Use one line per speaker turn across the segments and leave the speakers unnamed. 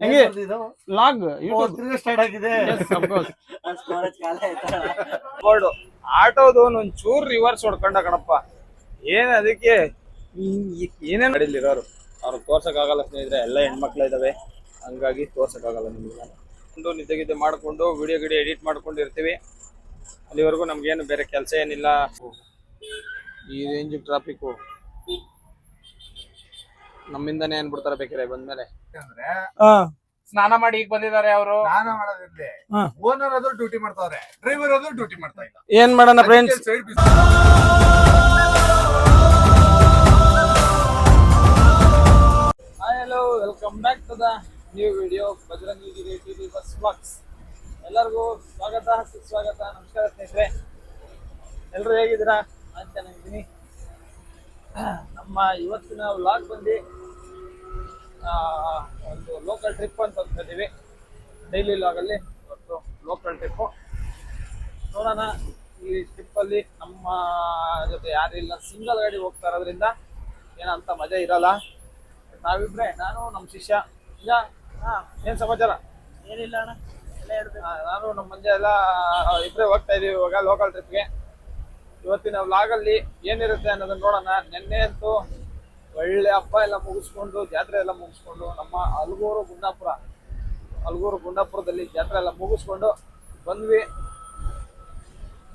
ಹೆಂಗೆ log
start ಆಗಿದೆ.
Board ಆಟೋದು ಒಂಚೂರು ರಿವರ್ಸ್ ಹೊಡ್ಕೊಂಡ ಕಣಪ್ಪ. ಏನ್ ಅದಕ್ಕೆ ಏನೇನ್ ಮಾಡಿಲ್ಲಿರೋರು ಅವ್ರಿಗೆ ತೋರ್ಸಕ್ಕಾಗಲ್ಲ ಸ್ನೇಹಿತರೆ, ಎಲ್ಲ ಹೆಣ್ಮಕ್ಳು ಇದಾವೆ, ಹಂಗಾಗಿ ತೋರ್ಸಕ್ಕಾಗಲ್ಲ ನಿಮ್ಗೆ. ಒಂದು ನಿದ್ದೆ ಮಾಡ್ಕೊಂಡು ವಿಡಿಯೋ ಎಡಿಟ್ ಮಾಡ್ಕೊಂಡು ಇರ್ತೀವಿ. ಅಲ್ಲಿವರೆಗೂ ನಮ್ಗೇನು ಬೇರೆ ಕೆಲಸ ಏನಿಲ್ಲ. ಈ ರೇಂಜ್ ಟ್ರಾಫಿಕ್ ನಮ್ಮಿಂದಾನೇ ಏನ್ಬಿಡ್ತಾರೆ ಬೇಕಾರೆ ಬಂದ್ಮೇಲೆ.
ಸ್ನಾನ ಮಾಡಿ ಈಗ ಬಂದಿದ್ದಾರೆ ಅವರು. ಸ್ನಾನ ಮಾಡೋದಿರ್ಲಿ, ಓನರ್ ಅದು ಡ್ಯೂಟಿ ಮಾಡ್ತಾವ್ರೆ, ಡ್ರೈವರ್ ಅದು ಡ್ಯೂಟಿ ಮಾಡ್ತಾ ಇಲ್ಲ.
ಏನ್ ಮಾಡೋಣ friends, hello, welcome back to the new video Bajrangi TV bus vlogs. ಎಲ್ಲರಿಗೂ ಸ್ವಾಗತ, ಸುಸ್ವಾಗತ, ನಮಸ್ಕಾರ ಸ್ನೇಹಿತರೆ. ಎಲ್ಲರೂ ಹೇಗಿದ್ದೀರಾ? ನಾನು ಚೆನ್ನಾಗಿದ್ದೀನಿ. ನಮ್ಮ ಇವತ್ತಿನ ವ್ಲಾಗ್ ಬಂದು ಒಂದು ಲೋಕಲ್ ಟ್ರಿಪ್ ಅಂತ ಹೋಗ್ತಿದ್ದೀವಿ. ಡೈಲಿ ವ್ಲಾಗಲ್ಲಿ ಇವತ್ತು ಲೋಕಲ್ ಟ್ರಿಪ್ಪು ನೋಡೋಣ. ಈ ಟ್ರಿಪ್ಪಲ್ಲಿ ನಮ್ಮ ಜೊತೆ ಯಾರಿಲ್ಲ, ಸಿಂಗಲ್ ಗಾಡಿ ಹೋಗ್ತಾ ಇರೋದ್ರಿಂದ ಏನಂತ ಮಜಾ ಇರಲ್ಲ. ನಾವಿಬ್ರೆ, ನಾನು ನಮ್ಮ ಶಿಷ್ಯ. ಈಗ ಏನು ಸಮಾಚಾರ?
ಏನಿಲ್ಲ ಅಣ್ಣ, ಎಲ್ಲ ಹೇಳ್ಬೇಕು.
ನಾನು ನಮ್ಮ ಮಂಜೆ ಎಲ್ಲ ಇಬ್ಬರೇ ಹೋಗ್ತಾ ಇದೀವಿ ಇವಾಗ ಲೋಕಲ್ ಟ್ರಿಪ್ಗೆ. ಇವತ್ತಿನ ವ್ಲಾಗಲ್ಲಿ ಏನಿರುತ್ತೆ ಅನ್ನೋದನ್ನ ನೋಡೋಣ. ನೆನ್ನೆ ಅಂತೂ ಒಳ್ಳೆ ಹಬ್ಬ ಎಲ್ಲ ಮುಗಿಸ್ಕೊಂಡು, ಜಾತ್ರೆ ಎಲ್ಲ ಮುಗಿಸ್ಕೊಂಡು, ನಮ್ಮ ಅಲ್ಗೂರು ಗುಂಡಾಪುರದಲ್ಲಿ ಜಾತ್ರೆ ಎಲ್ಲ ಮುಗಿಸ್ಕೊಂಡು ಬಂದ್ವಿ.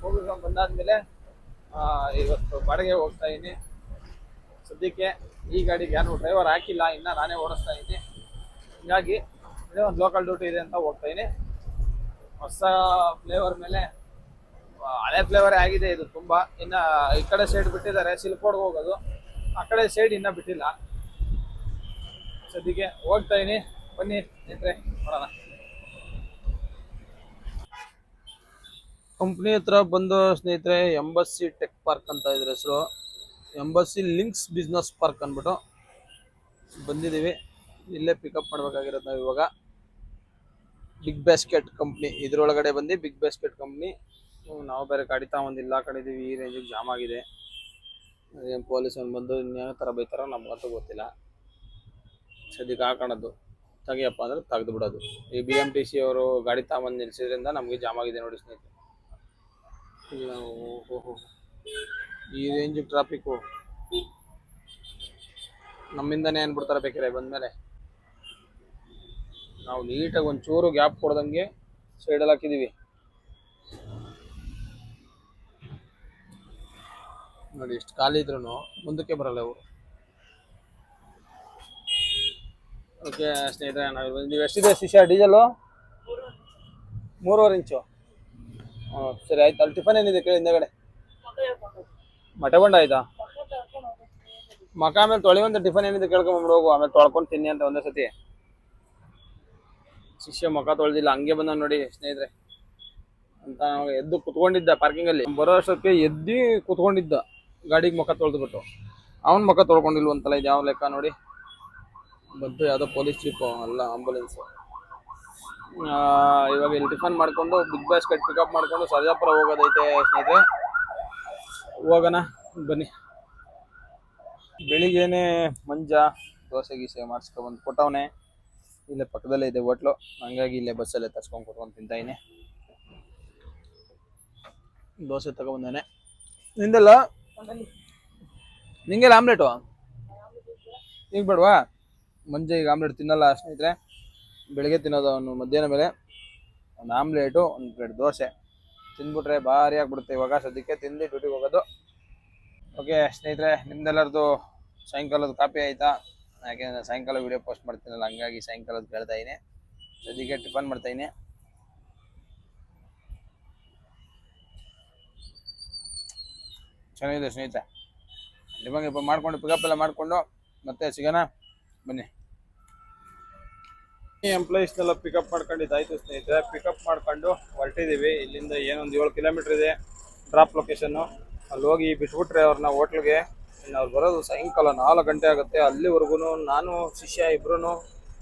ಮುಗಿಸ್ಕೊಂಡು ಬಂದಾದ್ಮೇಲೆ ಇವತ್ತು ಬಾಡಿಗೆ ಹೋಗ್ತಾ ಇದ್ದೀನಿ. ಸದ್ಯಕ್ಕೆ ಈ ಗಾಡಿಗೆ ಯಾರು ಡ್ರೈವರ್ ಹಾಕಿಲ್ಲ, ಇನ್ನು ನಾನೇ ಓಡಿಸ್ತಾ ಇದ್ದೀನಿ. ಹೀಗಾಗಿ ಒಂದು ಲೋಕಲ್ ಡ್ಯೂಟಿ ಇದೆ ಅಂತ ಹೋಗ್ತಾ ಇದ್ದೀನಿ. ಹೊಸ ಫ್ಲೇವರ್ ಮೇಲೆ, ಹಳೆ ಫ್ಲೇವರೇ ಆಗಿದೆ ಇದು ತುಂಬ. ಇನ್ನು ಈ ಕಡೆ ಸೈಡ್ ಬಿಟ್ಟಿದ್ದಾರೆ, ಸಿಲ್ಕೋಡ್ಗೆ ಹೋಗೋದು. ಆ ಕಡೆ ಸೈಡ್ ಇನ್ನೂ ಬಿಟ್ಟಿಲ್ಲ. ಸದ್ಯಕ್ಕೆ ಹೋಗ್ತಾ ಇದ್ದೀನಿ, ಬನ್ನಿ ಸ್ನೇಹಿತರೆ ನೋಡೋಣ. ಕಂಪ್ನಿ ಹತ್ರ ಬಂದು ಸ್ನೇಹಿತರೆ, ಎಂಬಸಿ ಟೆಕ್ ಪಾರ್ಕ್ ಅಂತ ಇದ್ರ ಹೆಸರು. ಎಂಬಸಿ ಲಿಂಕ್ಸ್ ಬಿಸ್ನೆಸ್ ಪಾರ್ಕ್ ಅಂದ್ಬಿಟ್ಟು ಬಂದಿದ್ದೀವಿ. ಇಲ್ಲೇ ಪಿಕಪ್ ಮಾಡ್ಬೇಕಾಗಿರೋದು ನಾವು ಇವಾಗ. ಬಿಗ್ ಬ್ಯಾಸ್ಕೆಟ್ ಕಂಪ್ನಿ ಇದ್ರೊಳಗಡೆ ಬಂದು, ಬಿಗ್ ಬ್ಯಾಸ್ಕೆಟ್ ಕಂಪ್ನಿ. ನಾವು ಬೇರೆ ಗಾಡಿ ತಗೊಂಡಿಲ್ಲ, ಕಡಿದೀವಿ. ಈ ರೇಂಜಿಗೆ ಜಾಮ್ ಆಗಿದೆ. ಏನು ಪೊಲೀಸ್ ಅವ್ನು ಬಂದು ಇನ್ಯಾವ ಥರ ಬೈತಾರೋ ನಮ್ಗಂತೂ ಗೊತ್ತಿಲ್ಲ. ಸದ್ಯಕ್ಕೆ ಹಾಕೋಣದು, ತೆಗಿಯಪ್ಪ ಅಂದ್ರೆ ತೆಗೆದು ಬಿಡೋದು. ಈ BMTC ಅವರು ಗಾಡಿ ತಗೊಂಬಂದು ನಿಲ್ಸಿದ್ರಿಂದ ನಮಗೆ ಜಾಮ್ ಆಗಿದೆ ನೋಡಿ ಸ್ನೇಹಿತರೆ. ಈ ರೇಂಜ್ ಟ್ರಾಫಿಕ್ಕು ನಮ್ಮಿಂದಾನೇ ಏನ್ಬಿಡ್ತಾರೆ ಬೇಕಾರೆ ಬಂದ್ಮೇಲೆ. ನಾವು ನೀಟಾಗಿ ಒಂಚೂರು ಗ್ಯಾಪ್ ಕೊಡ್ದಂಗೆ ಸೈಡಲ್ಲಿ ಹಾಕಿದ್ದೀವಿ ನೋಡಿ. ಇಷ್ಟು ಖಾಲಿ ಇದ್ರೂ ಮುಂದಕ್ಕೆ ಬರಲ್ಲ ಇವರು. ಓಕೆ ಸ್ನೇಹಿತರೆ, ನೀವು ಎಷ್ಟಿದೆ ಶಿಷ್ಯ ಡೀಸೆಲು? 3.5 ಇಂಚು. ಸರಿ ಆಯ್ತು. ಅಲ್ಲಿ ಟಿಫನ್ ಏನಿದೆ ಕೇಳಿ ಹಿಂದೆಗಡೆ. ಮೊಟ್ಟೆ ಬಂಡ ಆಯ್ತಾ? ಮಕ ಆಮೇಲೆ ತೊಳೆಯುವಂತ ಟಿಫನ್ ಏನಿದೆ ಕೇಳ್ಕೊಂಬಂದು ಹೋಗು, ಆಮೇಲೆ ತೊಳ್ಕೊಂಡು ತಿನ್ನಿ ಅಂತ ಒಂದೇ ಸತಿ. ಶಿಷ್ಯ ಮಕ ತೊಳೆದಿಲ್ಲ, ಹಂಗೆ ಬಂದ ನೋಡಿ ಸ್ನೇಹಿತರೆ ಅಂತ. ಎದ್ದು ಕುತ್ಕೊಂಡಿದ್ದ ಪಾರ್ಕಿಂಗಲ್ಲಿ, ಬರೋ ಅಷ್ಟಕ್ಕೆ ಎದ್ದು ಕುತ್ಕೊಂಡಿದ್ದ ಗಾಡಿಗೆ ಮುಖ ತೊಳೆದ್ಬಿಟ್ಟು. ಅವನ ಮುಖ ತೊಳ್ಕೊಂಡಿಲ್ವಂತಲ್ಲ, ಇದು ಯಾವ ಲೆಕ್ಕ ನೋಡಿ. ಬಂತು ಯಾವುದೋ ಪೊಲೀಸ್ ಜೀಪು ಅಲ್ಲ, ಆಂಬುಲೆನ್ಸು. ಇವಾಗ ಇಲ್ಲಿ ಟಿಫನ್ ಮಾಡ್ಕೊಂಡು ಬಿಗ್ ಬಾಸ್ಕೆಟ್ ಪಿಕಪ್ ಮಾಡ್ಕೊಂಡು ಸರ್ಜಾಪುರ ಹೋಗೋದೈತೆ ಸ್ನೇಹಿತರೆ. ಹೋಗೋಣ ಬನ್ನಿ. ಬೆಳಿಗ್ಗೆನೆ ಮಂಜ ದೋಸೆ ಗೀಸೆ ಮಾಡಿಸ್ಕೊಬಂದು ಕೊಟ್ಟವನೆ. ಇಲ್ಲೇ ಪಕ್ಕದಲ್ಲೇ ಇದೆ ಹೋಟ್ಲು, ಹಂಗಾಗಿ ಇಲ್ಲೇ ಬಸ್ಸಲ್ಲೇ ತರ್ಸ್ಕೊಂಡು ಕೊಟ್ಕೊಂಡು ತಿಂತಾಯಿನಿ. ದೋಸೆ ತಗೊಬಂದಾನೆ. ನಿಂದೆಲ್ಲ ನಿಂಗೆಲ್ಲ ಆಮ್ಲೆಟು ಈಗ ಬೇಡವಾ? ಮಂಜ ಈಗ ಆಮ್ಲೆಟ್ ತಿನ್ನಲ್ಲ ಸ್ನೇಹಿತರೆ. ಬೆಳಗ್ಗೆ ತಿನ್ನೋದು ಅವನು ಮಧ್ಯಾಹ್ನ ಮೇಲೆ. ಒಂದು ಆಮ್ಲೆಟು, ಒಂದು ಪ್ಲೇಟ್ ದೋಸೆ ತಿಂದ್ಬಿಟ್ರೆ ಭಾರಿ ಆಗ್ಬಿಡುತ್ತೆ. ಇವಾಗ ಸದ್ಯಕ್ಕೆ ತಿಂದು ಡ್ಯೂಟಿಗೆ ಹೋಗೋದು. ಓಕೆ ಸ್ನೇಹಿತರೆ, ನಿಮ್ದೆಲ್ಲರದು ಸಾಯಂಕಾಲದ ಕಾಪಿ ಆಯಿತಾ? ಯಾಕೆಂದರೆ ಸಾಯಂಕಾಲ ವೀಡಿಯೋ ಪೋಸ್ಟ್ ಮಾಡ್ತೀನಲ್ಲ, ಹಂಗಾಗಿ ಸಾಯಂಕಾಲದ ಕೇಳ್ತಾ ಇದ್ದೀನಿ. ಸದ್ಯಕ್ಕೆ ಟಿಫನ್ ಮಾಡ್ತಾಯಿದ್ದೀನಿ. ಚೆನ್ನಾಗಿದೆ ಸ್ನೇಹಿತರೆ. ಟಿಫನ್ ಮಾಡ್ಕೊಂಡು ಪಿಕಪ್ ಎಲ್ಲ ಮಾಡಿಕೊಂಡು ಮತ್ತೆ ಸಿಗೋಣ ಬನ್ನಿ. ಎಂಪ್ಲಾಯೀಸ್ನೆಲ್ಲ ಪಿಕಪ್ ಮಾಡ್ಕೊಂಡಿದ್ದಾಯ್ತು ಸ್ನೇಹಿತರೆ. ಪಿಕಪ್ ಮಾಡ್ಕೊಂಡು ಹೊರಟಿದ್ದೀವಿ. ಇಲ್ಲಿಂದ ಏನೊಂದು 7 ಕಿಲೋಮೀಟ್ರ್ ಇದೆ ಡ್ರಾಪ್ ಲೊಕೇಶನ್ನು. ಅಲ್ಲಿ ಹೋಗಿ ಬಿಟ್ಬಿಟ್ರೆ ಅವ್ರನ್ನ ಹೋಟ್ಲಿಗೆ. ಇನ್ನು ಅವ್ರು ಬರೋದು ಸಾಯಂಕಾಲ 4 ಗಂಟೆ ಆಗುತ್ತೆ. ಅಲ್ಲಿವರೆಗೂ ನಾನು ಶಿಷ್ಯ ಇಬ್ಬರೂ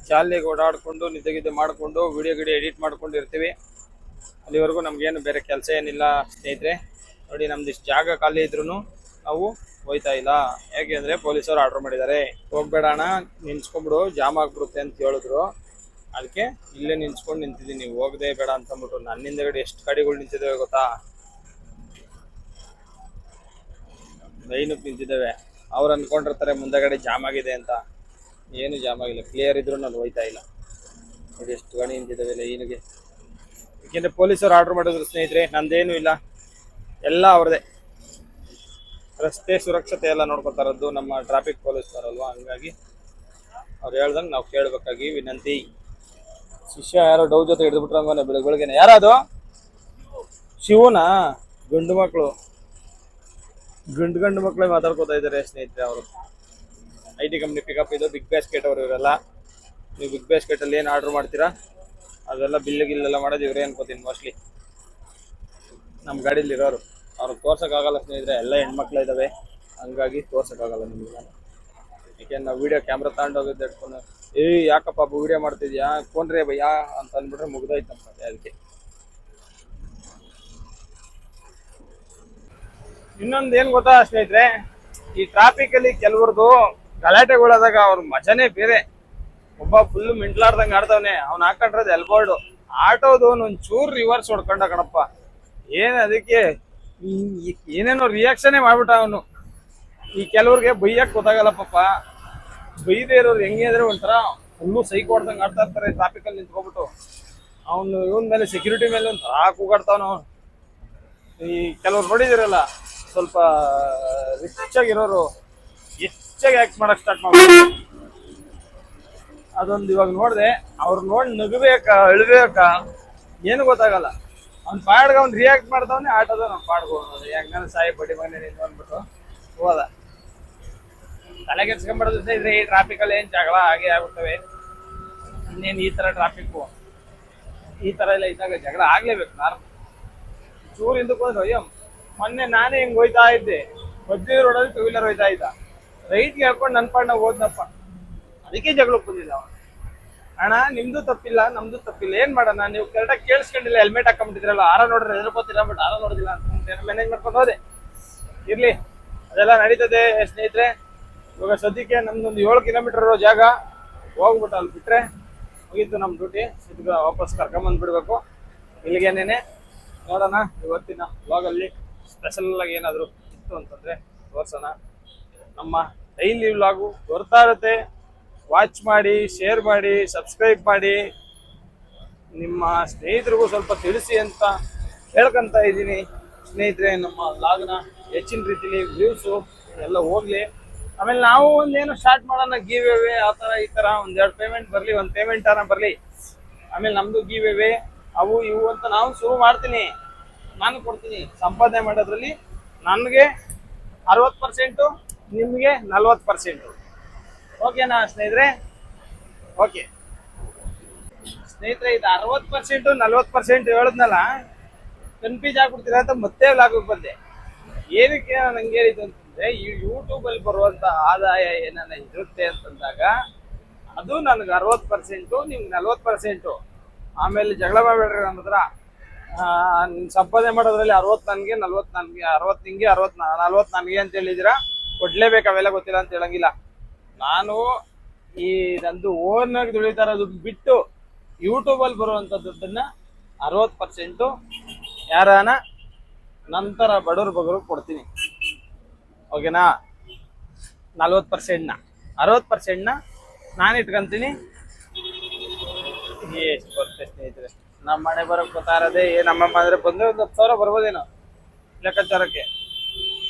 ಶಾಲೆಗೆ ಓಡಾಡಿಕೊಂಡು ನಿದ್ದೆ ಮಾಡಿಕೊಂಡು ವಿಡಿಯೋ ಎಡಿಟ್ ಮಾಡ್ಕೊಂಡು ಇರ್ತೀವಿ. ಅಲ್ಲಿವರೆಗೂ ನಮಗೇನು ಬೇರೆ ಕೆಲಸ ಏನಿಲ್ಲ ಸ್ನೇಹಿತರೆ. ನೋಡಿ, ನಮ್ದು ಇಷ್ಟು ಜಾಗ ಖಾಲಿ ಇದ್ರೂ ನಾವು ಹೋಯ್ತಾ ಇಲ್ಲ. ಯಾಕೆಂದರೆ ಪೊಲೀಸರು ಆರ್ಡ್ರ್ ಮಾಡಿದ್ದಾರೆ, ಹೋಗ್ಬೇಡ ಅಣ್ಣ, ನಿಲ್ಸ್ಕೊಂಬಿಡು, ಜಾಮ್ ಆಗಿಬಿಡುತ್ತೆ ಅಂತ ಹೇಳಿದ್ರು. ಅದಕ್ಕೆ ಇಲ್ಲೇ ನಿಂತ್ಕೊಂಡು ನಿಂತಿದ್ದೀನಿ, ಹೋಗದೆ ಬೇಡ ಅಂತ ಅಂದ್ಬಿಟ್ಟು. ನನ್ನಿಂದ ಗಡಿ ಎಷ್ಟು ಗಾಡಿಗಳು ನಿಂತಿದ್ದಾವೆ ಗೊತ್ತಾ, ಲೈನಕ್ಕೆ ನಿಂತಿದ್ದಾವೆ. ಅವ್ರು ಅನ್ಕೊಂಡಿರ್ತಾರೆ ಮುಂದೆಗಡೆ ಜಾಮ್ ಆಗಿದೆ ಅಂತ. ಏನು ಜಾಮ್ ಆಗಿಲ್ಲ, ಕ್ಲಿಯರ್ ಇದ್ರು ನಾನು ಹೋಯ್ತಾ ಇಲ್ಲ. ನೋಡಿ ಎಷ್ಟು ಗಾಡಿ ನಿಂತಿದ್ದಾವೆ ಲೈನಿಗೆ. ಯಾಕೆಂದ್ರೆ ಪೊಲೀಸರು ಆರ್ಡರ್ ಮಾಡಿದ್ರು ಸ್ನೇಹಿತರೆ, ನಂದೇನು ಇಲ್ಲ, ಎಲ್ಲ ಅವ್ರದೇ. ರಸ್ತೆ ಸುರಕ್ಷತೆ ಎಲ್ಲ ನೋಡ್ಕೊತಾ ಇರೋದು ನಮ್ಮ ಟ್ರಾಫಿಕ್ ಪೊಲೀಸ್ನವರಲ್ವಾ, ಹಂಗಾಗಿ ಅವ್ರು ಹೇಳ್ದಂಗೆ ನಾವು ಕೇಳಬೇಕಾಗಿ ವಿನಂತಿ. ಶಿಷ್ಯ ಯಾರೋ ಡೌ ಜೊತೆ ಹಿಡಿದ್ಬಿಟ್ರಂಗಾನೆ ಬೆಳಗ್ಗೆನೆ. ಯಾರದು? ಶಿವನಾ? ಗಂಡು ಮಕ್ಕಳು, ಗಂಡು ಮಕ್ಕಳೇ ಮಾತಾಡ್ಕೋತಾ ಇದ್ದಾರೆ ಸ್ನೇಹಿತರೆ. ಅವರು IT ಕಂಪ್ನಿ ಪಿಕಪ್ ಇದು, ಬಿಗ್ ಬ್ಯಾಸ್ಕೆಟ್ ಅವರು ಇವರೆಲ್ಲ. ನೀವು ಬಿಗ್ ಬ್ಯಾಸ್ಕೆಟಲ್ಲಿ ಏನು ಆರ್ಡ್ರ್ ಮಾಡ್ತೀರಾ ಅದೆಲ್ಲ ಗಿಲ್ಲೆಲ್ಲ ಮಾಡೋದು ಇವರೇ ಅನ್ಕೋತೀನಿ ಮೋಸ್ಟ್ಲಿ, ನಮ್ಮ ಗಾಡೀಲಿ ಇರೋರು. ಅವ್ರಿಗೆ ತೋರ್ಸೋಕ್ಕಾಗಲ್ಲ ಸ್ನೇಹಿತರೆ, ಎಲ್ಲ ಹೆಣ್ಮಕ್ಳು ಇದ್ದಾವೆ, ಹಂಗಾಗಿ ತೋರ್ಸೋಕ್ಕಾಗಲ್ಲ ನಿಮಗೆ ನಾನು. ಯಾಕೆಂದ್ರೆ ನಾವು ವೀಡಿಯೋ ಕ್ಯಾಮ್ರಾ ತಗೊಂಡೋಗಿದ್ದು ಇಟ್ಕೊಂಡು ಯಾಕಪ್ಪ ವೀಡಿಯೋ ಮಾಡ್ತಿದ್ಯಾ, ಫೋನ್ ರೇ ಭಯ್ಯಾ ಅಂತ ಅಂದ್ಬಿಟ್ರೆ ಮುಗ್ದೋಯ್ತು ನಮ್ಗೆ. ಅದಕ್ಕೆ ಇನ್ನೊಂದು ಏನು ಗೊತ್ತಾ ಸ್ನೇಹಿತರೆ, ಈ ಟ್ರಾಫಿಕಲ್ಲಿ ಕೆಲವ್ರದ್ದು ಗಲಾಟೆಗಳಾದಾಗ ಅವ್ರ ಮಜಾನೇ ಬೇರೆ. ಒಬ್ಬ ಫುಲ್ ಮಿಂಟ್ಲಾಡ್ದಂಗೆ ಆಡ್ತವನೆ, ಅವ್ನು ಹಾಕೊಂಡ್ರದ್ದು ಎಲ್ಬೋರ್ಡು, ಆಟೋದು ಒಂಚೂರು ರಿವರ್ಸ್ ಹೊಡ್ಕೊಂಡ ಕಣಪ್ಪ. ಏನು ಅದಕ್ಕೆ ಏನೇನೋ ರಿಯಾಕ್ಷನ್ನೇ ಮಾಡ್ಬಿಟ್ಟ ಅವನು. ಈ ಕೆಲವ್ರಿಗೆ ಬೈಯಕ್ಕೆ ಗೊತ್ತಾಗಲ್ಲ ಪಾಪ, ಬೈದೇ ಇರೋರು ಹೆಂಗೆ ಅಂದ್ರೆ ಒಂಥರ ಫುಲ್ಲು ಸೈಕ್ ಹೊಡ್ದಂಗೆ ಆಡ್ತಾ ಇರ್ತಾರೆ ಟ್ರಾಫಿಕಲ್ಲಿ ನಿಂತ್ಕೊಬಿಟ್ಟು. ಅವನು ಇವನ್ ಮೇಲೆ ಸೆಕ್ಯೂರಿಟಿ ಮೇಲೆ ಒಂಥರ ಕೂಗಾಡ್ತಾವನು. ಈ ಕೆಲವ್ರು ನೋಡಿದಿರಲ್ಲ, ಸ್ವಲ್ಪ ರಿಚ್ ಆಗಿರೋರು ಹೆಚ್ಚಾಗಿ ಆಕ್ಟ್ ಮಾಡಕ್ ಸ್ಟಾರ್ಟ್ ಮಾಡ್ತಾರೆ. ಅದೊಂದು ಇವಾಗ ನೋಡಿದೆ, ಅವ್ರು ನೋಡಿ ನಗಬೇಕಾ ಅಳ್ಬೇಕಾ ಏನು ಗೊತ್ತಾಗಲ್ಲ. ಅವ್ನ ಪಾಡ್ಗೆ ಅವ್ನು ರಿಯಾಕ್ಟ್ ಮಾಡ್ತಾವನೆ, ಆಟೋದ ನಮ್ಮ ಪಾಡ್ಗೆ ಹೋಗೋದು ಹೆಂಗನ ಸಾಯಿ ಬಡಿ ಮನೆ ನಿಂತು ಅಂದ್ಬಿಟ್ಟು ಹೋದ. ತಲೆ ಕೆಡ್ಸ್ಕೊಂಡ್ಬಿಡೋದು ಇದ್ರೆ ಈ ಟ್ರಾಫಿಕಲ್ಲಿ ಏನು ಜಗಳ ಹಾಗೆ ಆಗ್ಬಿಡ್ತವೆ. ಇನ್ನೇನು ಈ ಥರ ಟ್ರಾಫಿಕ್ಕು ಈ ಥರ ಎಲ್ಲ ಇದ್ದಾಗ ಜಗಳ ಆಗ್ಲೇಬೇಕು. ಚೂರು ಹಿಂದಕ್ಕೆ ಹೋದ್ರೆ ಅಯ್ಯೋ, ಮೊನ್ನೆ ನಾನೇ ಹಿಂಗೆ ಹೋಯ್ತಾ ಇದ್ದೆ, ಮಧ್ಯ ರೋಡಲ್ಲಿ 2 ವೀಲರ್ ಹೋಯ್ತಾ ಇದ್ದ, ರೈಟ್ಗೆ ಹಾಕೊಂಡು ನನ್ನ ಪಾಡ್ನಾಗ ಹೋದ್ನಪ್ಪ, ಅದಕ್ಕೆ ಜಗಳಕ್ಕೆ ಬಂದಿಲ್ಲ ಅವನು. ಅಣ್ಣ ನಿಮ್ದು ತಪ್ಪಿಲ್ಲ ನಮ್ದು ತಪ್ಪಿಲ್ಲ, ಏನ್ ಮಾಡೋಣ, ನೀವು ಕರೆಕ್ಟಾಗಿ ಕೇಳಿಸ್ಕೊಂಡಿಲ್ಲ, ಹೆಲ್ಮೆಟ್ ಹಾಕೊಂಡ್ಬಿಟ್ಟಿದ್ರಲ್ಲ, ಆರ ನೋಡ್ರಿ ಎದ್ರಕೋತೀರ, ಬಟ್ ಆರ ನೋಡಿದಿಲ್ಲ ಅಂತ ಮ್ಯಾನೇಜ್ ಮಾಡ್ಕೊಂಡು ಹೋದೆ. ಇರ್ಲಿ, ಅದೆಲ್ಲ ನಡೀತದೆ ಸ್ನೇಹಿತರೆ. ಇವಾಗ ಸದ್ಯಕ್ಕೆ ನಮ್ದೊಂದು 7 ಕಿಲೋಮೀಟರ್ ಇರೋ ಜಾಗ ಹೋಗ್ಬಿಟ್ಟು ಅಲ್ಲಿ ಬಿಟ್ರೆ ಮುಗೀತು ನಮ್ಮ ಡ್ಯೂಟಿ. ಸಿದ್ಧ ವಾಪಸ್ ಕರ್ಕೊಂಬಂದ್ಬಿಡ್ಬೇಕು ಇಲ್ಲಿಗೇನೇನೆ. ನೋಡೋಣ ಇವತ್ತಿನ ವ್ಲಾಗಲ್ಲಿ ಸ್ಪೆಷಲ್ ಆಗಿ ಏನಾದರೂ ಇತ್ತು ಅಂತಂದ್ರೆ ತೋರ್ಸೋಣ. ನಮ್ಮ ಡೈಲಿ ವ್ಲಾಗು ಬರ್ತಾ ಇರುತ್ತೆ, ವಾಚ್ ಮಾಡಿ, ಶೇರ್ ಮಾಡಿ, ಸಬ್ಸ್ಕ್ರೈಬ್ ಮಾಡಿ, ನಿಮ್ಮ ಸ್ನೇಹಿತರಿಗೂ ಸ್ವಲ್ಪ ತಿಳಿಸಿ ಅಂತ ಹೇಳ್ಕೊಂತ ಇದ್ದೀನಿ ಸ್ನೇಹಿತರೆ. ನಮ್ಮ ವ್ಲಾಗ್ನ ಹೆಚ್ಚಿನ ರೀತಿಲಿ ವ್ಯೂಸು ಎಲ್ಲ ಹೋಗ್ಲಿ. ಆಮೇಲೆ ನಾವು ಒಂದೇನು ಸ್ಟಾರ್ಟ್ ಮಾಡೋಣ, ಗಿವ್ ಅವೇ ಆ ಥರ ಈ ಥರ 1-2 ಪೇಮೆಂಟ್ ಬರಲಿ, 1 ಪೇಮೆಂಟ್ ಅನ್ನ ಬರಲಿ. ಆಮೇಲೆ ನಮ್ಮದು ಗಿವ್ ಅವೇ ಅವು ಇವು ಅಂತ ನಾವು ಶುರು ಮಾಡ್ತೀನಿ, ನಾನು ಕೊಡ್ತೀನಿ. ಸಂಪಾದನೆ ಮಾಡೋದ್ರಲ್ಲಿ ನನಗೆ 60%, ನಿಮಗೆ 40%. ಓಕೆನಾ ಸ್ನೇಹಿತರೆ? ಓಕೆ ಸ್ನೇಹಿತರೆ, ಇದು 60% 40% ಹೇಳಿದ್ನಲ್ಲ, ಕನ್ಫ್ಯೂಸ್ ಆಗ್ಬಿಡ್ತೀರ ಅಂತ ಮತ್ತೆ ವ್ಲಾಗಿಗೆ ಬಂದೆ. ಏನಕ್ಕೆ ನಾನು ಹಂಗೆ ಹೇಳಿದ್ದು ಅಂತಂದ್ರೆ, ಈ ಯೂಟ್ಯೂಬಲ್ಲಿ ಬರುವಂಥ ಆದಾಯ ಏನಾನ ಇರುತ್ತೆ ಅಂತಂದಾಗ ಅದು ನನಗೆ 60%, ನಿಮ್ಗೆ 40%. ಆಮೇಲೆ ಜಗಳ ಮಾಡಬೇಡ್ರಿ ನನ್ನ ಹತ್ರ. ಸಂಪಾದನೆ ಮಾಡೋದ್ರಲ್ಲಿ 60 ನನಗೆ, 40 ನನಗೆ, 60 ನಿಂಗೆ, 40 ನನಗೆ ಅಂತ ಹೇಳಿದಿರಾ, ಕೊಡ್ಲೇಬೇಕು. ಅವೆಲ್ಲ ಗೊತ್ತಿಲ್ಲ ಅಂತ ಹೇಳಂಗಿಲ್ಲ. ನಾನು ಈ ನಂದು ಓನಾಗಿ ದುಡಿತಾ ಇರೋದು ಬಿಟ್ಟು ಯೂಟ್ಯೂಬಲ್ಲಿ ಬರುವಂಥ ದುಡ್ಡನ್ನ 60% ಯಾರಾನ ನಂತರ ಬಡವ್ರು ಕೊಡ್ತೀನಿ. ಓಕೆನಾ? 40%ನ 60%ನ ನಾನು ಇಟ್ಕೊಂತೀನಿ. ಎಷ್ಟು ಬರುತ್ತೆ ಸ್ನೇಹಿತರೆ, ನಮ್ಮ ಮನೆ ಬರೋಕ್ಕೆ ಗೊತ್ತಾ ಇರೋದೇ ನಮ್ಮಮ್ಮ ಅಂದರೆ ಬಂದರೆ ಒಂದು 10,000 ಬರ್ಬೋದೇನೋ ಲೆಕ್ಕಾಚಾರಕ್ಕೆ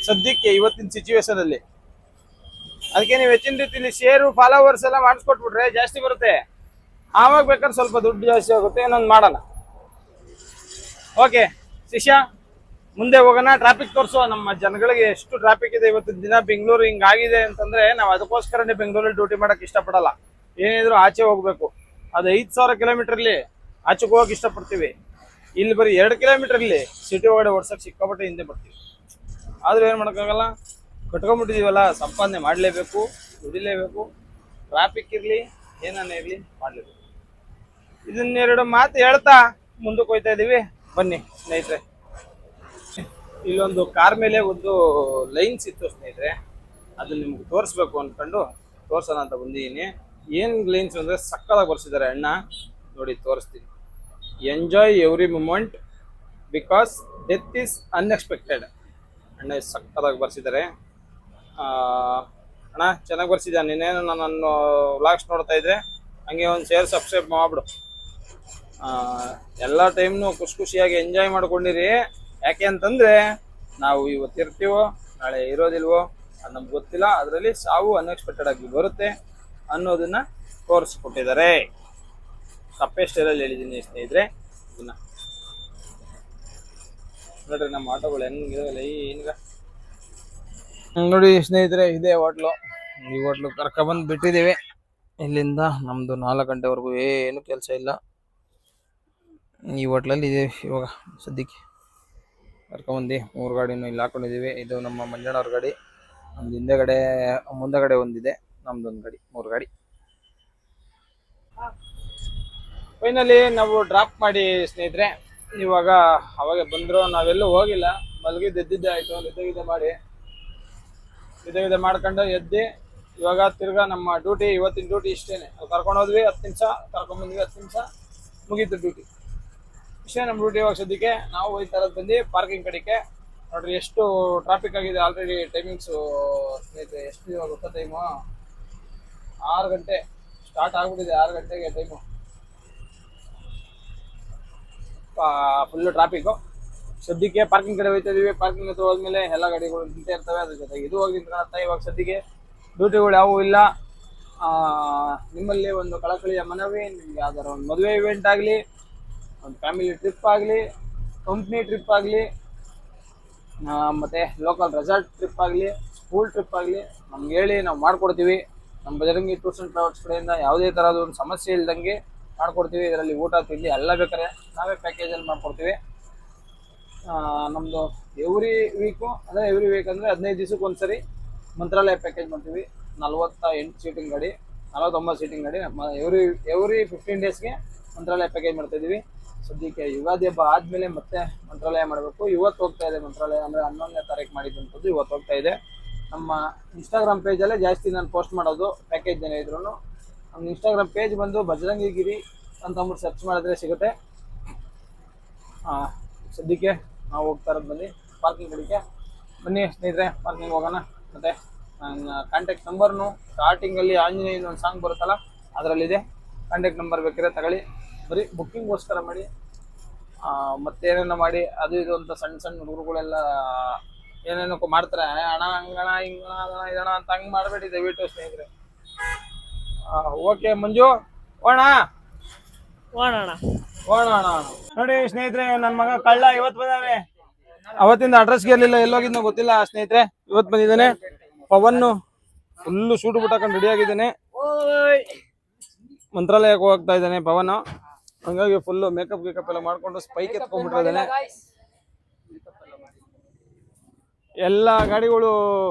ಸದ್ಯಕ್ಕೆ ಇವತ್ತಿನ ಸಿಚುವೇಶನಲ್ಲಿ. ಅದಕ್ಕೆ ನೀವು ಹೆಚ್ಚಿನ ರೀತಿಯಲ್ಲಿ ಶೇರು ಫಾಲೋವರ್ಸ್ ಎಲ್ಲ ಮಾಡಿಸ್ಕೊಟ್ಬಿಟ್ರೆ ಜಾಸ್ತಿ ಬರುತ್ತೆ. ಆವಾಗ ಬೇಕಾದ್ರೆ ಸ್ವಲ್ಪ ದುಡ್ಡು ಜಾಸ್ತಿ ಆಗುತ್ತೆ, ಏನೊಂದು ಮಾಡೋಣ. ಓಕೆ ಶಿಷ್ಯ, ಮುಂದೆ ಹೋಗೋಣ. ಟ್ರಾಫಿಕ್ ತೋರಿಸುವ ನಮ್ಮ ಜನಗಳಿಗೆ ಎಷ್ಟು ಟ್ರಾಫಿಕ್ ಇದೆ ಇವತ್ತಿನ ದಿನ. ಬೆಂಗಳೂರು ಹಿಂಗಾಗಿದೆ ಅಂತಂದ್ರೆ ನಾವು ಅದಕ್ಕೋಸ್ಕರನೇ ಬೆಂಗಳೂರಲ್ಲಿ ಡ್ಯೂಟಿ ಮಾಡಕ್ಕೆ ಇಷ್ಟಪಡಲ್ಲ. ಏನಿದ್ರು ಆಚೆ ಹೋಗ್ಬೇಕು. ಅದು 5,000 ಕಿಲೋಮೀಟರ್ಲಿ ಆಚೆಗೆ ಹೋಗಕ್ಕೆ ಇಷ್ಟಪಡ್ತೀವಿ. ಇಲ್ಲಿ ಬರೀ 2 ಕಿಲೋಮೀಟರ್ಲಿ ಸಿಟಿ ಒಳಗಡೆ ಓಡ್ಸಕ್ಕೆ ಸಿಕ್ಕಾಪಟ್ಟೆ ಹಿಂದೆ ಬರ್ತೀವಿ. ಆದ್ರೂ ಏನು ಮಾಡೋಕ್ಕಾಗಲ್ಲ, ಕಟ್ಕೊಂಡ್ಬಿಟ್ಟಿದೀವಲ್ಲ, ಸಂಪಾದನೆ ಮಾಡಲೇಬೇಕು, ದುಡಿಲೇಬೇಕು. ಟ್ರಾಫಿಕ್ ಇರಲಿ ಏನಾನೇ ಇರಲಿ ಮಾಡಲೇಬೇಕು. ಇದನ್ನೆರಡು ಮಾತು ಹೇಳ್ತಾ ಮುಂದಕ್ಕೆ ಹೋಗ್ತಾ ಇದ್ದೀವಿ. ಬನ್ನಿ ಸ್ನೇಹಿತರೆ. ಇಲ್ಲೊಂದು ಕಾರ್ ಮೇಲೆ ಒಂದು ಲೈನ್ಸ್ ಇತ್ತು ಸ್ನೇಹಿತರೆ, ಅದನ್ನ ನಿಮ್ಗೆ ತೋರಿಸ್ಬೇಕು ಅಂದ್ಕೊಂಡು ತೋರ್ಸೋಣ ಅಂತ ಬಂದಿದ್ದೀನಿ. ಏನು ಲೈನ್ಸ್ ಅಂದರೆ ಸಕ್ಕತ್ತಾಗಿ ಬರ್ಸಿದ್ದಾರೆ ಅಣ್ಣ. ನೋಡಿ ತೋರಿಸ್ತೀನಿ. Enjoy every moment because death is unexpected. ಅಣ್ಣ ಸಕ್ಕತ್ತಾಗಿ ಬರ್ಸಿದ್ದಾರೆ. ಅಣ್ಣ ಚೆನ್ನಾಗಿ ಬರ್ಸಿದ್ಯಾ. ನೀನೇನು ನನ್ನ ವ್ಲಾಗ್ಸ್ ನೋಡ್ತಾ ಇದ್ರೆ ಹಂಗೆ ಒಂದು ಶೇರ್ ಸಬ್ಸ್ಕ್ರೈಬ್ ಮಾಡ್ಬಿಡು. ಎಲ್ಲ ಟೈಮ್ನು ಖುಷಿಯಾಗಿ ಎಂಜಾಯ್ ಮಾಡ್ಕೊಂಡಿರಿ. ಯಾಕೆ ಅಂತಂದರೆ ನಾವು ಇವತ್ತು ಇರ್ತೀವೋ ನಾಳೆ ಇರೋದಿಲ್ವೋ ಅದು ನಮ್ಗೆ ಗೊತ್ತಿಲ್ಲ. ಅದರಲ್ಲಿ ಸಾವು ಅನ್ಎಕ್ಸ್ಪೆಕ್ಟೆಡ್ ಆಗಿ ಬರುತ್ತೆ ಅನ್ನೋದನ್ನ ತೋರಿಸ್ಕೊಟ್ಟಿದ್ದಾರೆ. ಸಪ್ಪೆ ಸ್ಟೈಲಲ್ಲಿ ಹೇಳಿದ್ದೀನಿ ಸ್ನೇಹಿತರೆ. ಇದನ್ನ ನೋಡ್ರಿ ನಮ್ಮ ಆಟೋಗಳು ಹೆಂಗಿದಾವಲ್ಲ ಏನಿಗ. ನೋಡಿ ಸ್ನೇಹಿತರೆ, ಇದೇ ಹೋಟ್ಲು. ಈ ಹೋಟ್ಲು ಕರ್ಕೊಬಂದು ಬಿಟ್ಟಿದ್ದೀವಿ. ಇಲ್ಲಿಂದ ನಮ್ಮದು 4 ಗಂಟೆವರೆಗೂ ಏನು ಕೆಲಸ ಇಲ್ಲ. ಈ ಹೋಟ್ಲಲ್ಲಿ ಇದೆ ಇವಾಗ ಸದ್ಯಕ್ಕೆ. ಕರ್ಕೊಂಬಂದು 3 ಗಾಡಿನೂ ಇಲ್ಲಿ ಹಾಕೊಂಡಿದ್ದೀವಿ. ಇದು ನಮ್ಮ ಮಂಜಣ್ಣವ್ರ ಗಾಡಿ, ನಮ್ದು ಹಿಂದೆಗಡೆ ಮುಂದಗಡೆ ಒಂದಿದೆ, ನಮ್ದೊಂದು ಗಾಡಿ, 3 ಗಾಡಿ. ಫೈನಲಿ ನಾವು ಡ್ರಾಪ್ ಮಾಡಿ ಸ್ನೇಹಿತರೆ. ಇವಾಗ ಅವಾಗ ಬಂದರು, ನಾವೆಲ್ಲೂ ಹೋಗಿಲ್ಲ, ಮಲಗಿದ್ದು ಎದ್ದಿದ್ದೆ ಆಯಿತು. ನಿದ್ದೆ ಮಾಡ್ಕೊಂಡು ಎದ್ದು ಇವಾಗ ತಿರ್ಗಾ ನಮ್ಮ ಡ್ಯೂಟಿ, ಇವತ್ತಿನ ಡ್ಯೂಟಿ ಇಷ್ಟೇನೆ. ಕರ್ಕೊಂಡು ಹೋದ್ವಿ 10 ನಿಮಿಷ, ಕರ್ಕೊಂಡ್ಬಂದ್ವಿ 10 ನಿಮಿಷ, ಮುಗೀತು ಡ್ಯೂಟಿ. ಇಷ್ಟೇ ನಮ್ಮ ಡ್ಯೂಟಿ. ಇವಾಗ ಸದ್ಯಕ್ಕೆ ನಾವು ಹೋಯ್ತಾ ಇರೋದು ಬಂದು ಪಾರ್ಕಿಂಗ್ ಕಡೆಗೆ. ನೋಡ್ರಿ ಎಷ್ಟು ಟ್ರಾಫಿಕ್ ಆಗಿದೆ ಆಲ್ರೆಡಿ. ಟೈಮಿಂಗ್ಸು ಸ್ನೇಹಿತರೆ ಎಷ್ಟು ಇವಾಗ ಗೊತ್ತಾ ಟೈಮು? 6 ಗಂಟೆ ಸ್ಟಾರ್ಟ್ ಆಗ್ಬಿಟ್ಟಿದೆ. 6 ಗಂಟೆಗೆ ಟೈಮು. Full traffic. ಸದ್ಯಕ್ಕೆ ಪಾರ್ಕಿಂಗ್ ಕಡೆ ಹೋಗ್ತಾ ಇದೀವಿ. ಪಾರ್ಕಿಂಗ್ ಹತ್ರ ಹೋದ್ಮೇಲೆ ಎಲ್ಲ ಗಾಡಿಗಳು ನಿಂತೇ ಇರ್ತವೆ. ಅದ್ರ ಜೊತೆಗೆ ಇದು ಹೋಗಿ ನಿಂತ್ಕೊಳ್ಳುತ್ತೆ. ಇವಾಗ ಸದ್ಯಕ್ಕೆ ಡ್ಯೂಟಿಗಳು ಯಾವುವು ಇಲ್ಲ. ನಿಮ್ಮಲ್ಲಿ ಒಂದು ಕಳಕಳಿಯ ಮನವಿ, ನಿಮ್ಗೆ ಯಾವ್ದಾರ ಒಂದು ಮದುವೆ ಇವೆಂಟ್ ಆಗಲಿ, ಒಂದು ಫ್ಯಾಮಿಲಿ ಟ್ರಿಪ್ ಆಗಲಿ, ಕಂಪ್ನಿ ಟ್ರಿಪ್ ಆಗಲಿ, ಮತ್ತು ಲೋಕಲ್ ರೆಸಾರ್ಟ್ ಟ್ರಿಪ್ ಆಗಲಿ, ಸ್ಕೂಲ್ ಟ್ರಿಪ್ ಆಗಲಿ, ನಮ್ಗೆ ಹೇಳಿ ನಾವು ಮಾಡಿಕೊಡ್ತೀವಿ. ನಮ್ಮ ಬಜರಂಗಿ ಟೂರ್ಸ್ ಆ್ಯಂಡ್ ಟ್ರಾವೆಲ್ಸ್ ಕಡೆಯಿಂದ ಯಾವುದೇ ಥರದ ಒಂದು ಸಮಸ್ಯೆ ಇಲ್ದಂಗೆ ಮಾಡ್ಕೊಡ್ತೀವಿ. ಇದರಲ್ಲಿ ಊಟ ತಿಂಡಿ ಎಲ್ಲ ಬೇಕಾದ್ರೆ ನಾವೇ ಪ್ಯಾಕೇಜಲ್ಲಿ ಮಾಡ್ಕೊಡ್ತೀವಿ. ನಮ್ಮದು ಎವ್ರಿ ವೀಕು ಅಂದರೆ ಎವ್ರಿ ವೀಕ್ ಅಂದರೆ 15 ದಿವಸಕ್ಕೆ ಒಂದ್ಸರಿ ಮಂತ್ರಾಲಯ ಪ್ಯಾಕೇಜ್ ಮಾಡ್ತೀವಿ. 48 ಸೀಟಿಂಗ್ ಗಾಡಿ, 49 ಸೀಟಿಂಗ್ ಗಾಡಿ. ಎವ್ರಿ 15 ಡೇಸ್ಗೆ ಮಂತ್ರಾಲಯ ಪ್ಯಾಕೇಜ್ ಮಾಡ್ತಾಯಿದ್ದೀವಿ. ಸದ್ಯಕ್ಕೆ ಯುಗಾದಿ ಹಬ್ಬ ಆದಮೇಲೆ ಮತ್ತೆ ಮಂತ್ರಾಲಯ ಮಾಡಬೇಕು. ಇವತ್ತು ಹೋಗ್ತಾ ಇದೆ ಮಂತ್ರಾಲಯ, ಅಂದರೆ 11ನೇ ತಾರೀಕು ಮಾಡಿದ್ದಂಥದ್ದು ಇವತ್ತು ಹೋಗ್ತಾ ಇದೆ. ನಮ್ಮ ಇನ್ಸ್ಟಾಗ್ರಾಮ್ ಪೇಜಲ್ಲೇ ಜಾಸ್ತಿ ನಾನು ಪೋಸ್ಟ್ ಮಾಡೋದು ಪ್ಯಾಕೇಜ್ ಜನ ಇದ್ರೂ. ನಮ್ಮ ಇನ್ಸ್ಟಾಗ್ರಾಮ್ ಪೇಜ್ ಬಂದು ಬಜರಂಗಿಗಿರಿ ಅಂತ ಅಂದ್ಬಿಟ್ಟು ಸರ್ಚ್ ಮಾಡಿದ್ರೆ ಸಿಗುತ್ತೆ. ಸದ್ಯಕ್ಕೆ ನಾವು ಹೋಗ್ತಾ ಇರೋದು ಬನ್ನಿ ಪಾರ್ಕಿಂಗ್ ಕಡೆಗೆ. ಬನ್ನಿ ಸ್ನೇಹಿತರೆ, ಪಾರ್ಕಿಂಗ್ ಹೋಗೋಣ. ಮತ್ತು ನನ್ನ ಕಾಂಟ್ಯಾಕ್ಟ್ ನಂಬರ್ನು ಸ್ಟಾರ್ಟಿಂಗಲ್ಲಿ ಆಂಜನೇಯನ ಒಂದು ಸಾಂಗ್ ಬರುತ್ತಲ್ಲ ಅದರಲ್ಲಿದೆ. ಕಾಂಟ್ಯಾಕ್ಟ್ ನಂಬರ್ ಬೇಕಾದ್ರೆ ತಗೊಳ್ಳಿ. ಬರೀ ಬುಕ್ಕಿಂಗ್ಗೋಸ್ಕರ ಮಾಡಿ, ಮತ್ತೇನೇನೋ ಮಾಡಿ ಅದು ಇದು ಅಂತ ಸಣ್ಣ ಹುಡುಗರುಗಳೆಲ್ಲ ಏನೇನೋ ಮಾಡ್ತಾರೆ. ಹಣ ಹಂಗಣ ಹಿಂಗಣ ಅದಣ ಇದಣ ಅಂತ ಹಂಗೆ ಮಾಡಬೇಡಿ ದಯವಿಟ್ಟು ಸ್ನೇಹಿತರೆ. ಓಕೆ ಮಂಜು, ಹೋಣ ನೋಡಿ ಸ್ನೇಹಿತರೆ, ನನ್ನ ಮಗ ಕಳ್ಳ ಇವತ್ತು ಬಂದಾನೆ. ಅವತ್ತಿಂದ ಅಡ್ರೆಸ್ಗೆ ಇರಲಿಲ್ಲ, ಎಲ್ಲೋಗಿದ್ನೋ ಗೊತ್ತಿಲ್ಲ ಸ್ನೇಹಿತರೆ. ಇವತ್ತು ಬಂದಿದ್ದಾನೆ. ಪವನ್ ಫುಲ್ಲು ಸೂಟು ಬುಟ್ ಹಾಕೊಂಡು ರೆಡಿ ಆಗಿದ್ದಾನೆ. ಮಂತ್ರಾಲಯಕ್ಕೆ ಹೋಗ್ತಾ ಇದ್ದಾನೆ ಪವನ್. ಹಂಗಾಗಿ ಫುಲ್ಲು ಮೇಕಪ್ ಗೀಕಪ್ ಎಲ್ಲ ಮಾಡ್ಕೊಂಡು ಸ್ಪೈಕ್ ಎತ್ಕೊಂಡ್ಬಿಟ್ಟಿದ್ದಾನೆ. ಎಲ್ಲ ಗಾಡಿಗಳು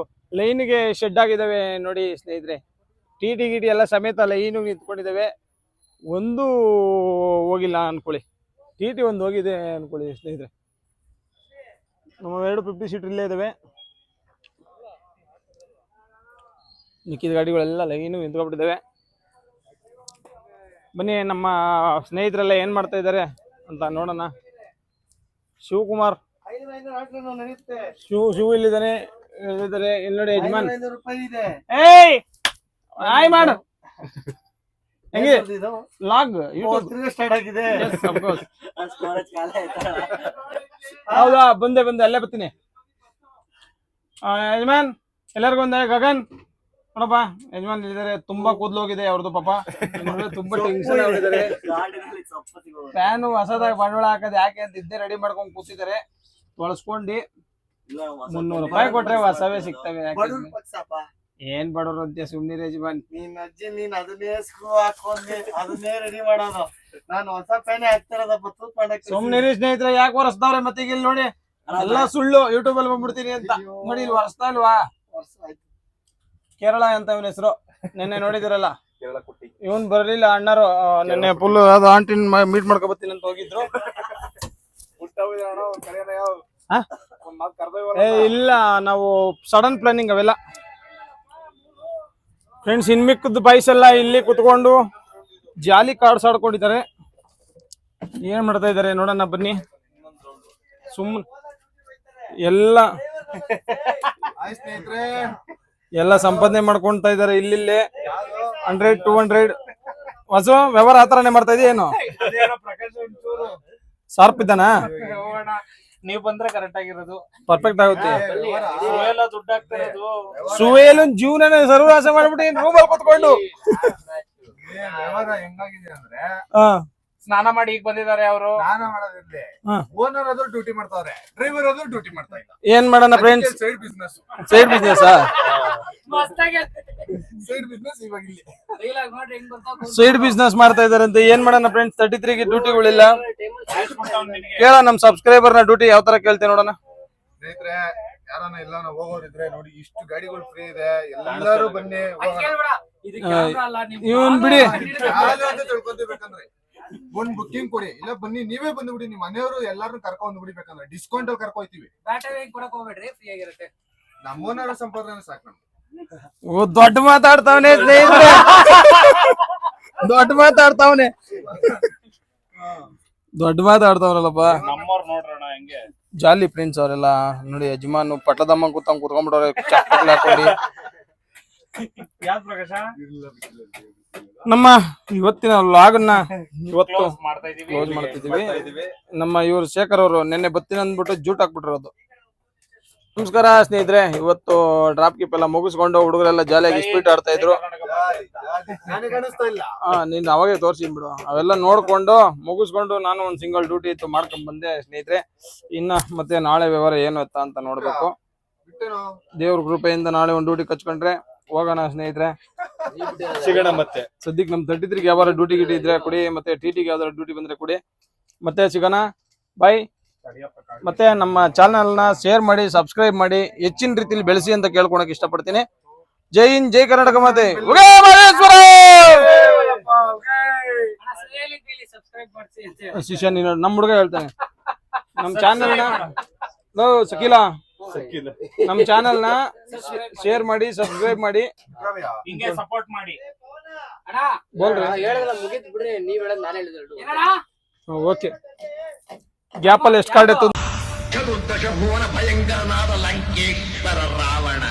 ಲೈನ್ಗೆ ಶೆಡ್ ಆಗಿದ್ದಾವೆ ನೋಡಿ ಸ್ನೇಹಿತರೆ. ಟಿ ಗಿಟಿ ಎಲ್ಲ ಸಮೇತ ಲೈನು ನಿಂತ್ಕೊಂಡಿದ್ದಾವೆ. ಒಂದು ಹೋಗಿಲ್ಲ ಅನ್ಕೊಳ್ಳಿ, ಟಿ ಒಂದು ಹೋಗಿದೆ ಅನ್ಕೊಳ್ಳಿ ಸ್ನೇಹಿತರೆ. ನಮ್ಮ 2 50 ಸೀಟರ್ ಇಲ್ಲೇ ಇದ್ದಾವೆ. ಮಿಕ್ಕಿದ ಗಾಡಿಗಳೆಲ್ಲ ಲೈನು ನಿಂತ್ಕೊಂಡ್ಬಿಟ್ಟಿದ್ದಾವೆ. ಬನ್ನಿ ನಮ್ಮ ಸ್ನೇಹಿತರೆಲ್ಲ ಏನು ಮಾಡ್ತಾ ಇದ್ದಾರೆ ಅಂತ ನೋಡೋಣ. ಶಿವಕುಮಾರ್ ಶಿವ ಇಲ್ಲಿದ್ದಾನೆ. ಇಲ್ಲಿ ನೋಡಿ ಯಜಮಾನ್. ಏಯ್ ಹಾಯ್ ಮಾಡು. ಹೆಂಗೆ ಲಾಗ್ ಯೂಟ್ಯೂಬ್ ಸ್ಟಾರ್ಟ್ ಆಗಿದೆ. ಹೌದಾ, ಬಂದೆ ಅಲ್ಲೇ ಬರ್ತೀನಿ. ಯಜಮಾನ್ ಎಲ್ಲರಿಗೂ ಒಂದೇ. ಗಗನ್ ನೋಡಪ್ಪ, ಯಜಮಾನ್ ಇದ್ದಾರೆ. ತುಂಬಾ ಕೂದಲು ಹೋಗಿದೆ ಅವ್ರದ್ದು ಪಾಪ. ತುಂಬಾ ಟೆನ್ಷನ್ ಆಗಿದ್ದಾರೆ. ಫ್ಯಾನು ಹೊಸದಾಗಿ ಬಂಡವಾಳ ಹಾಕೋದು ಯಾಕೆ ಅಂತ ಇದ್ದೇ ರೆಡಿ ಮಾಡ್ಕೊಂಡು ಕೂತಿದ್ದಾರೆ. ತೊಳಸ್ಕೊಂಡು 300 ರೂಪಾಯಿ ಕೊಟ್ರೆ ಹೊಸವೇ ಸಿಗ್ತವೆ. ಏನ್ ಬಡವ್ರು ಅಂತೆ ಸುಮ್ನಿರಿ ಯಜಮಾನ್.
ನೀನ್ ಅಜ್ಜಿ ನೀನ್ ಅದನ್ನೇ ಸ್ಕ್ರೂ ಹಾಕೊಂಡಿ ಅದನ್ನೇ ರೆಡಿ ಮಾಡೋದು. ನಾನು ಹೊಸ ಪ್ಯಾನೆ ಹಾಕ್ತಿರೋದಪ್ಪ ತೂತ್ ಮಾಡಕ್ಕೆ.
ಸುಮ್ನಿರಿ ಸ್ನೇಹಿತರೆ, ಯಾಕೆ ಹೊರಸ್ತಾವ್ರೆ ಮತ್ತೆ ಈಗ ಇಲ್ಲಿ ನೋಡಿ. ಎಲ್ಲ ಸುಳ್ಳು ಯೂಟ್ಯೂಬ್ ಅಲ್ಲಿ ಬಂದ್ಬಿಡ್ತೀನಿ ಅಂತ ನೋಡಿ. ಇಲ್ಲಿ ಹೊರಸ್ತಾ ಇಲ್ವಾ? ಕೇರಳ ಅಂತ ಇವನ ಹೆಸರು. ನಿನ್ನೆ ನೋಡಿದಿರಲ್ಲ, ಇವನ್ ಬರ್ಲಿಲ್ಲ ಅಣ್ಣರು. ನಿನ್ನೆ ಫುಲ್ ಅದು ಆಂಟಿನ್ ಮೀಟ್ ಮಾಡ್ಕೊ ಬರ್ತೀನಿ ಅಂತ ಹೋಗಿದ್ರು. ಇಲ್ಲ, ನಾವು ಸಡನ್ ಪ್ಲಾನಿಂಗ್ ಅವೆಲ್ಲ. ಫ್ರೆಂಡ್ಸ್, ಇನ್ಮಿಕ್ಕದ ಬಾಯ್ಸ್ ಎಲ್ಲ ಇಲ್ಲಿ ಕುತ್ಕೊಂಡು ಜಾಲಿ ಕಾರ್ಡ್ಸ್ ಆಡ್ಕೊಂಡಿದ್ದಾರೆ.
ಏನ್ ಮಾಡ್ತಾ ಇದಾರೆ ನೋಡೋಣ ಬನ್ನಿ. ಸುಮ್ಮನೆ ಎಲ್ಲ
ಸ್ನೇಹಿತರೆ
ಎಲ್ಲ ಸಂಪಾದನೆ ಮಾಡ್ಕೊಂತ ಇದಾರೆ ಇಲ್ಲಿ 100 200 ಹೊಸ ವ್ಯವಹಾರ ಆತರನೇ ಮಾಡ್ತಾ ಇದೆಯಾ ಏನು? ಶಾರ್ಪ್ ಇದ್ದಾನ?
ನೀವ್ ಬಂದ್ರೆ ಕರೆಕ್ಟ್ ಆಗಿರೋದು,
ಪರ್ಫೆಕ್ಟ್ ಆಗುತ್ತೆ.
ಎಲ್ಲ ದುಡ್ಡು ಹಾಕ್ತಿರೋದು.
ಸುವೇಲು ಜೀವನ ಸರ್ವನಾಶ ಮಾಡ್ಬಿಟ್ಟು ರೂಮಲ್ಲಿ ಕೂತ್ಕೊಂಡು
ವ್ಯವಹಾರ ಹೆಂಗಾಗಿದೆ ಅಂದ್ರೆ
ಸ್ನಾನ ಮಾಡಿ ಈಗ ಬಂದಿದ್ದಾರೆ ಅವರು.
ಸ್ನಾನ ಮಾಡೋದಿರ್ಲಿ, ಓನರ್ ಆದ್ರೂ ಡ್ಯೂಟಿ ಮಾಡ್ತಾವ್ರೆ, ಡ್ರೈವರ್ ಆದ್ರೂ ಡ್ಯೂಟಿ ಮಾಡ್ತಾ ಇಲ್ಲ.
ಏನ್ ಮಾಡೋಣ friends?
Side business
side business
side business ಇವಾಗ ಇಲ್ಲಿ
ಸೈಡ್ ಬಿಸ್ನೆಸ್ ಮಾಡ್ತಾ ಇದಾರಂತೆ. ಏನ್ ಮಾಡೋಣ ಫ್ರೆಂಡ್ಸ್? 33ಗೆ ಡ್ಯೂಟಿಗಳಿಲ್ಲ. ಕೇಳ ನಮ್ ಸಬ್ಸ್ಕ್ರೈಬರ್ ನ ಡ್ಯೂಟಿ ಯಾವ ತರ ಕೇಳ್ತೇವೆ ನೋಡೋಣ.
ಸ್ನೇಹಿತರೆ ಯಾರನ್ನ ಎಲ್ಲ ಹೋಗೋರಿದ್ರೆ ನೋಡಿ, ಇಷ್ಟು ಗಾಡಿಗಳು ಫ್ರೀ ಇದೆ, ಎಲ್ಲರೂ ಬನ್ನಿ
ಇವನ್ ಬಿಡಿ,
ತಿಳ್ಕೊಂತಿರ್ಬೇಕಂದ್ರೆ ಒಂದ್ ಬುಕ್ಕಿಂಗ್ ಕೊಡಿ, ಇಲ್ಲ ಬನ್ನಿ ನೀವೇ ಬಂದ್ಬಿಡಿ, ನಿಮ್ ಮನೆಯವರು ಎಲ್ಲಾರು ಕರ್ಕೊಂಡ್ ಬಿಡಿಬೇಕಂದ್ರೆ ಡಿಸ್ಕೌಂಟ್ ಅಲ್ಲಿ ಕರ್ಕೊಯ್ತೀವಿ. ನಮ್ಮ ಓನರ್ ಸಂಪಾದನೆ ಸಾಕು ನಮ್ಗೆ.
ದೊಡ್ಡ ಮಾತಾಡ್ತಾವನೆ ಸ್ನೇಹಿತರೆ, ದೊಡ್ಡ ಮಾತಾಡ್ತಾವನೆ, ದೊಡ್ಡ ಮಾತಾಡ್ತಾವ್ರಲ್ಲಪ್ಪ.
ನಮ್ಮವ್ರು ನೋಡ್ರಣ ಹೆಂಗೆ
ಜಾಲಿ ಫ್ರೆಂಡ್ಸ್ ಅವರೆಲ್ಲ ನೋಡಿ. ಯಜಮಾನು ಪಟ್ಟದಮ್ಮ ಕೂತ್ಕೊಂಡ್ಬಿಟ್ಟವ್ರೆ ಚಪ್ಪಲ್ ಹಾಕೊಂಡು.
ಯಾವ್ದು ಪ್ರಕಾಶ
ನಮ್ಮ ಇವತ್ತಿನ ವ್ಲಾಗ್ ನ ಇವತ್ತು
ಮಾಡ್ತಾ ಇದೀವಿ.
ಕ್ಲೋಸ್ ಮಾಡ್ತಿದೀವಿ. ನಮ್ಮ ಇವ್ರು ಶೇಖರ್ ಅವರು ನಿನ್ನೆ ಬತ್ತೀನಿ ಅಂದ್ಬಿಟ್ಟು ಜೂಟ್ ಹಾಕ್ಬಿಟ್ಟಿರೋದು. ನಮಸ್ಕಾರ ಸ್ನೇಹಿತರೆ, ಇವತ್ತು ಡ್ರಾಪ್ ಕಿಪ್ ಎಲ್ಲ ಮುಗಿಸ್ಕೊಂಡು ಹುಡುಗರೆಲ್ಲ ಜಾಲಿಯಾಗಿ ಸ್ಪೀಡ್ ಆಡ್ತಾ ಇದ್ರು. ನೀನ್ ಅವಾಗೆ ತೋರ್ಸಿಬಿಡು. ಅವೆಲ್ಲ ನೋಡ್ಕೊಂಡು ಮುಗಿಸ್ಕೊಂಡು ನಾನು ಒಂದ್ ಸಿಂಗಲ್ ಡ್ಯೂಟಿ ಇತ್ತು ಮಾಡ್ಕೊಂಡ್ ಬಂದೆ ಸ್ನೇಹಿತರೆ. ಇನ್ನ ಮತ್ತೆ ನಾಳೆ ವ್ಯವಹಾರ ಏನು ಅಂತ ನೋಡ್ಬೇಕು. ದೇವ್ರ ಕೃಪೆಯಿಂದ ನಾಳೆ ಒಂದ್ ಡ್ಯೂಟಿ ಕಚ್ಕೊಂಡ್ರೆ ಹೋಗೋಣ ಸ್ನೇಹಿತರೆ, ಸಿಗೋಣ. ಮತ್ತೆ ಸದ್ಯಕ್ಕೆ ನಮ್ 33ಗೆ ಯಾವ್ದಾರ ಡ್ಯೂಟಿ ಗಿಟಿ ಇದ್ರೆ ಕೊಡಿ, ಮತ್ತೆ TTಗೆ ಯಾವ್ದಾರ ಡ್ಯೂಟಿ ಬಂದ್ರೆ ಕೊಡಿ, ಮತ್ತೆ ಸಿಗೋಣ. ಬಾಯ್. ಮತ್ತೆ ನಮ್ಮ ಚಾನಲ್ ನ ಶೇರ್ ಮಾಡಿ, ಸಬ್ಸ್ಕ್ರೈಬ್ ಮಾಡಿ, ಹೆಚ್ಚಿನ ರೀತಿಯಲ್ಲಿ ಬೆಳೆಸಿ ಅಂತ ಕೇಳ್ಕೊಳಕ್ ಇಷ್ಟಪಡ್ತೀನಿ. ಜೈ ಹಿಂದ್, ಜೈ ಕರ್ನಾಟಕ ಮಾತೆ. ಶಿಷ್ಯ ನೀನು ನಮ್ ಹುಡುಗ ಹೇಳ್ತಾನೆ. ನಮ್ ಚಾನಲ್ ನ ಸಕೀಲಾ, ನಮ್ ಚಾನಲ್ ನ ಶೇರ್ ಮಾಡಿ, ಸಬ್ಸ್ಕ್ರೈಬ್ ಮಾಡಿ,
ಹಿಂಗೆ ಸಪೋರ್ಟ್ ಮಾಡಿ.
ಬೋಲ್ರಿ. ಓಕೆ, ಗ್ಯಾಪ್ ಅಲ್ಲಿ ಎಷ್ಟು ಕಾರ್ಡ್ ಎತ್ತು?
ಚತುರ್ದಶ ಭುವನ ಭಯಂಕರನಾದ ಲಂಕೇಶ್ವರ ರಾವಣ